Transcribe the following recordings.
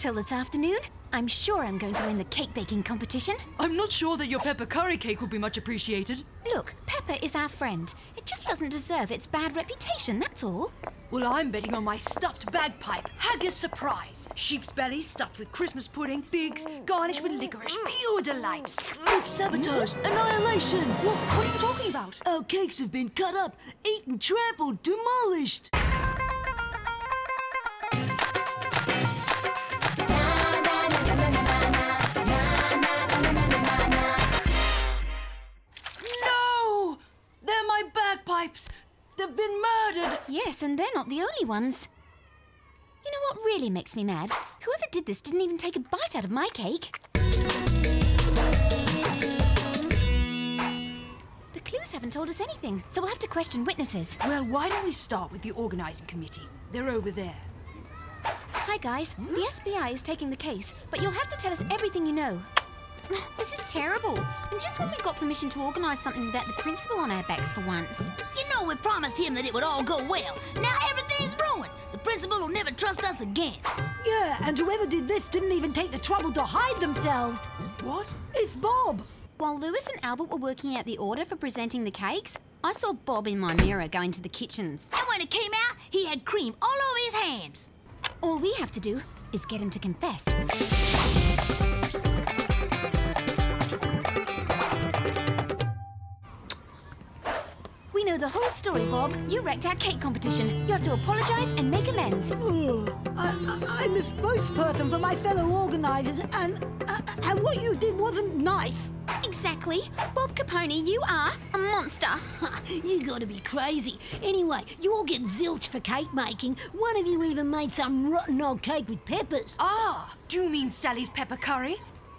till this afternoon. I'm sure I'm going to win the cake baking competition. I'm not sure that your pepper curry cake will be much appreciated. Look, Pepper is our friend. It just doesn't deserve its bad reputation, that's all. Well, I'm betting on my stuffed bagpipe, haggis surprise. Sheep's belly stuffed with Christmas pudding, figs, garnished with licorice, pure delight. It's sabotage, annihilation. What are you talking about? Our cakes have been cut up, eaten, trampled, demolished. No! They're my bagpipes. They've been murdered. Yes, and they're not the only ones. You know what really makes me mad? Whoever did this didn't even take a bite out of my cake. The clues haven't told us anything, so we'll have to question witnesses. Well, why don't we start with the organising committee? They're over there. Hi, guys. The SBI is taking the case, but you'll have to tell us everything you know. This is terrible. And just when we got permission to organise something without the principal on our backs for once. You know we promised him that it would all go well. Now everything's ruined. The principal will never trust us again. Yeah, and whoever did this didn't even take the trouble to hide themselves. What? It's Bob. While Lewis and Albert were working out the order for presenting the cakes, I saw Bob in my mirror going to the kitchens. And when it came out, he had cream all over his hands. All we have to do is get him to confess. We know the whole story, Bob. You wrecked our cake competition. You have to apologise and make amends. I'm the spokesperson for my fellow organisers, and what you did wasn't nice. Exactly. Bob Capone, you are a monster. You gotta be crazy. Anyway, you all get zilch for cake making. One of you even made some rotten old cake with peppers. Ah, do you mean Sally's pepper curry?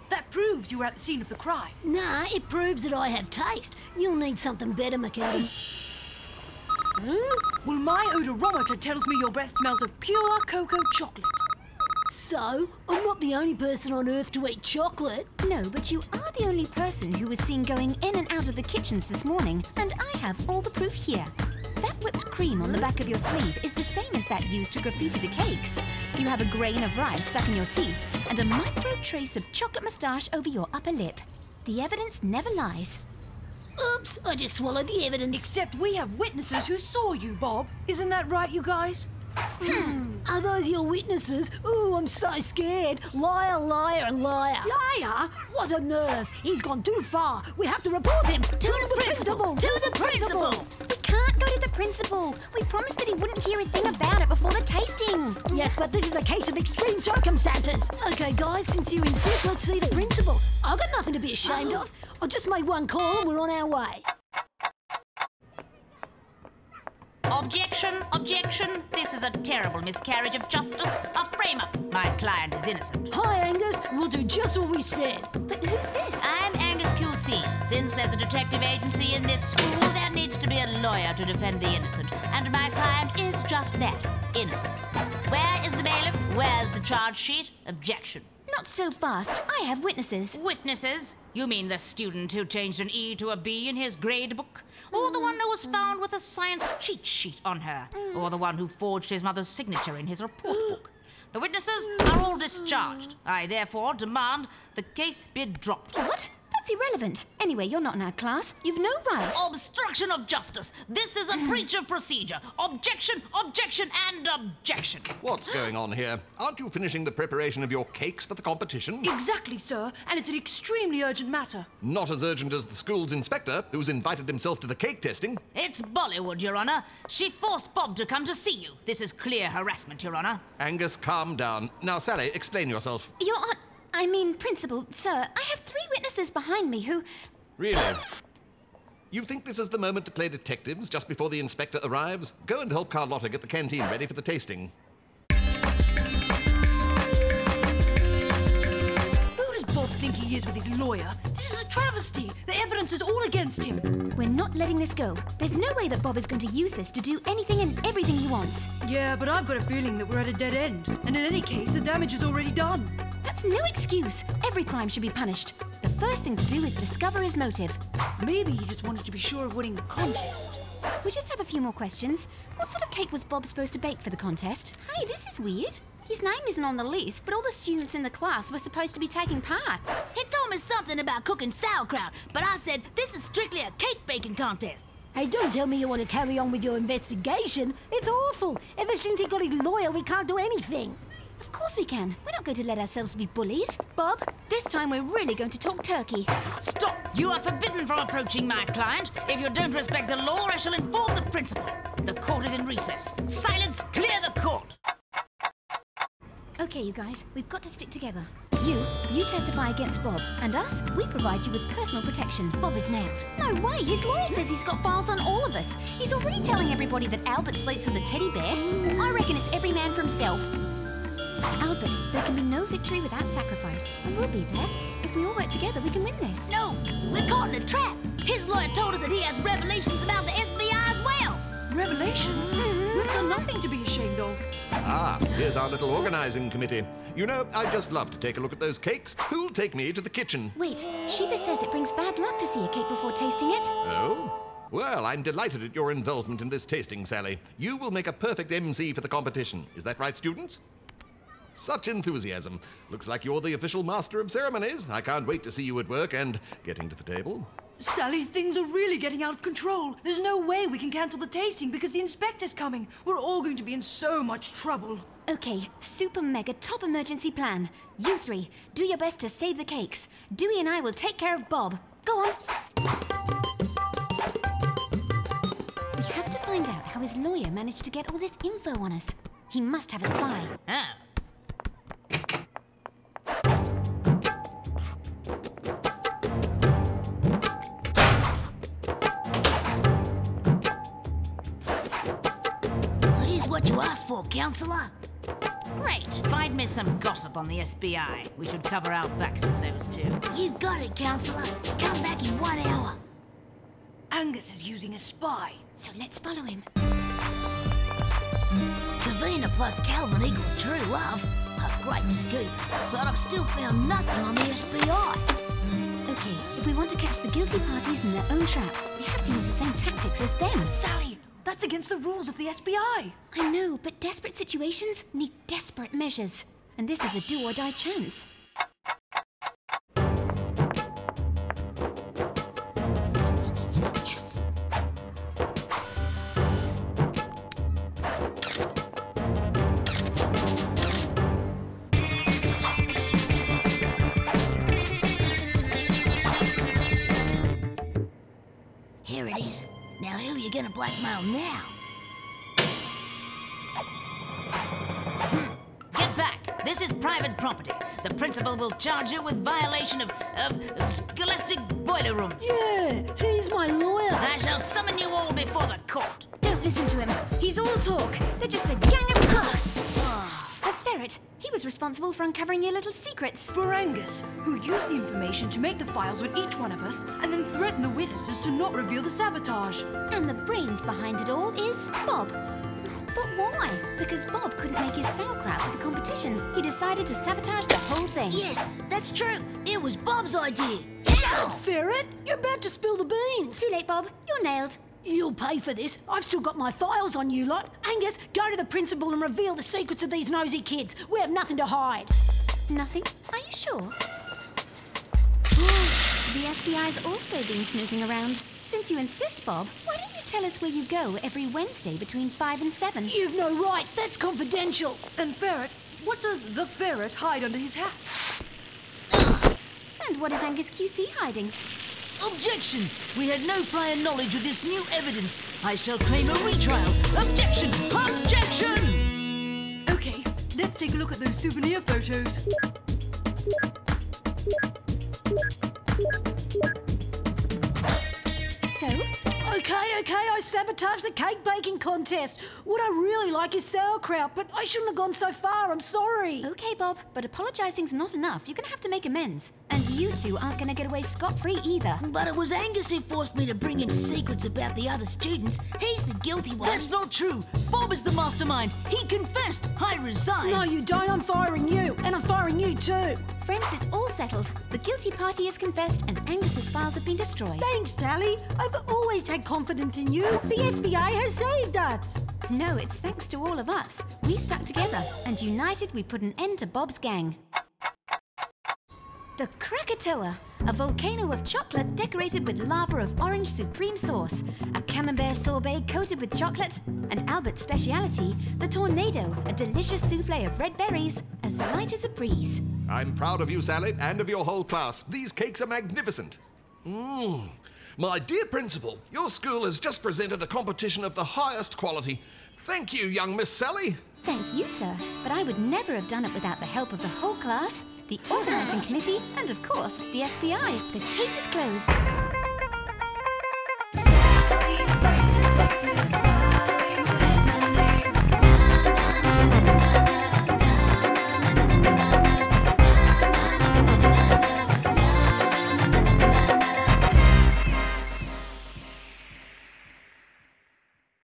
That proves you were at the scene of the crime. Nah, it proves that I have taste. You'll need something better, McAdam. Well, my odorometer tells me your breath smells of pure cocoa chocolate. So, I'm not the only person on Earth to eat chocolate. No, but you are the only person who was seen going in and out of the kitchens this morning, and I have all the proof here. That whipped cream on the back of your sleeve is the same as that used to graffiti the cakes. You have a grain of rice stuck in your teeth and a micro trace of chocolate moustache over your upper lip. The evidence never lies. Oops, I just swallowed the evidence. Except we have witnesses who saw you, Bob. Isn't that right, you guys? Are those your witnesses? Ooh, I'm so scared. Liar, liar, liar. Liar? What a nerve. He's gone too far. We have to report him to the principal. To the principal. We can't go to the principal. We promised that he wouldn't hear a thing about it before the tasting. Yes, but this is a case of extreme circumstances. Okay, guys, since you insist, let's see the principal. I've got nothing to be ashamed of. I just made one call and we're on our way. Objection, objection. This is a terrible miscarriage of justice. A frame-up. My client is innocent. Hi, Angus. We'll do just what we said. But who's this? I'm Angus QC. Since there's a detective agency in this school, there needs to be a lawyer to defend the innocent. And my client is just that, innocent. Where is the bailiff? Where's the charge sheet? Objection. Not so fast. I have witnesses. Witnesses? You mean the student who changed an E to a B in his grade book? Or the one who was found with a science cheat sheet on her? Or the one who forged his mother's signature in his report book? The witnesses are all discharged. I therefore demand the case be dropped. What? That's irrelevant. Anyway, you're not in our class. You've no right. Obstruction of justice. This is a breach of procedure. Objection, objection, and objection. What's going on here? Aren't you finishing the preparation of your cakes for the competition? Exactly, sir. And it's an extremely urgent matter. Not as urgent as the school's inspector, who's invited himself to the cake testing. It's Bollywood, Your Honour. She forced Bob to come to see you. This is clear harassment, Your Honour. Angus, calm down. Now, Sally, explain yourself. Principal, sir, I have 3 witnesses behind me who... Really? You think this is the moment to play detectives just before the inspector arrives? Go and help Carlotta get the canteen ready for the tasting. Who does Bob think he is with his lawyer? This is a travesty. The evidence is all against him. We're not letting this go. There's no way that Bob is going to use this to do anything and everything he wants. Yeah, but I've got a feeling that we're at a dead end. And in any case, the damage is already done. That's no excuse. Every crime should be punished. The first thing to do is discover his motive. Maybe he just wanted to be sure of winning the contest. We just have a few more questions. What sort of cake was Bob supposed to bake for the contest? Hey, this is weird. His name isn't on the list, but all the students in the class were supposed to be taking part. He told me something about cooking sauerkraut, but I said this is strictly a cake baking contest. Hey, don't tell me you want to carry on with your investigation. It's awful. Ever since he got his lawyer, we can't do anything. Of course we can. We're not going to let ourselves be bullied. Bob, this time we're really going to talk turkey. Stop! You are forbidden from approaching my client. If you don't respect the law, I shall inform the principal. The court is in recess. Silence! Clear the court! Okay, you guys, we've got to stick together. You testify against Bob, and us, we provide you with personal protection. Bob is nailed. No way, his lawyer says he's got files on all of us. He's already telling everybody that Albert sleeps with a teddy bear. I reckon it's every man for himself. Albert, there can be no victory without sacrifice, and we'll be there. If we all work together, we can win this. No, we're caught in a trap. His lawyer told us that he has revelations about the SBI as well. Revelations? We've done nothing to be ashamed of. Ah, here's our little organising committee. You know, I'd just love to take a look at those cakes. Who'll take me to the kitchen? Wait, Shiva says it brings bad luck to see a cake before tasting it. Oh? Well, I'm delighted at your involvement in this tasting, Sally. You will make a perfect MC for the competition. Is that right, students? Such enthusiasm. Looks like you're the official master of ceremonies. I can't wait to see you at work and getting to the table. Sally, things are really getting out of control. There's no way we can cancel the tasting because the inspector's coming. We're all going to be in so much trouble. Okay, super mega top emergency plan. You three, do your best to save the cakes. Dewey and I will take care of Bob. Go on. We have to find out how his lawyer managed to get all this info on us. He must have a spy. Ah. Here's what you asked for, Counselor. Great. Find me some gossip on the SBI. We should cover our backs with those two. You got it, Counselor. Come back in 1 hour. Angus is using a spy. So let's follow him. Kavina plus Calvin equals true love. A great scoop. But I've still found nothing on the SBI. Okay, if we want to catch the guilty parties in their own trap, we have to use the same tactics as them. Sally, that's against the rules of the SBI. I know, but desperate situations need desperate measures. And this is a do-or-die chance. Yes. Here it is. Now who are you gonna blackmail now? Get back! This is private property. The principal will charge you with violation of scholastic boiler rooms. Yeah, he's my lawyer. I shall summon you all before the court. Don't listen to him. He's all talk. They're just a gang of crooks. The ferret, he was responsible for uncovering your little secrets. For Angus, who used the information to make the files on each one of us and then threatened the witnesses to not reveal the sabotage. And the brains behind it all is Bob. But why? Because Bob couldn't make his sauerkraut for the competition. He decided to sabotage the whole thing. Yes, that's true. It was Bob's idea. Shut it, Ferret! You're about to spill the beans. Too late, Bob. You're nailed. You'll pay for this. I've still got my files on you lot. Angus, go to the principal and reveal the secrets of these nosy kids. We have nothing to hide. Nothing? Are you sure? The SBI's also been snooping around. Since you insist, Bob, why don't you tell us where you go every Wednesday between 5 and 7? You've no right. That's confidential. And Ferret, what does the ferret hide under his hat? And what is Angus QC hiding? Objection! We had no prior knowledge of this new evidence. I shall claim a retrial. Objection! Objection! Okay, let's take a look at those souvenir photos. So? Okay, I sabotaged the cake baking contest. What I really like is sauerkraut, but I shouldn't have gone so far. I'm sorry. Okay, Bob, but apologising's not enough. You're going to have to make amends. And you two aren't going to get away scot-free either. But it was Angus who forced me to bring in secrets about the other students. He's the guilty one. That's not true. Bob is the mastermind. He confessed. I resign. No, you don't. I'm firing you, and I'm firing you too. Friends, it's all settled. The guilty party has confessed and Angus's files have been destroyed. Thanks, Sally. I've always had confidence in you. The SBI has saved us. No, it's thanks to all of us. We stuck together, and united we put an end to Bob's gang. The Krakatoa, a volcano of chocolate decorated with lava of orange supreme sauce, a camembert sorbet coated with chocolate, and Albert's speciality, the Tornado, a delicious souffle of red berries, as light as a breeze. I'm proud of you, Sally, and of your whole class. These cakes are magnificent. My dear Principal, your school has just presented a competition of the highest quality. Thank you, young Miss Sally. Thank you, sir, but I would never have done it without the help of the whole class, the organising committee, and of course, the SPI. The case is closed.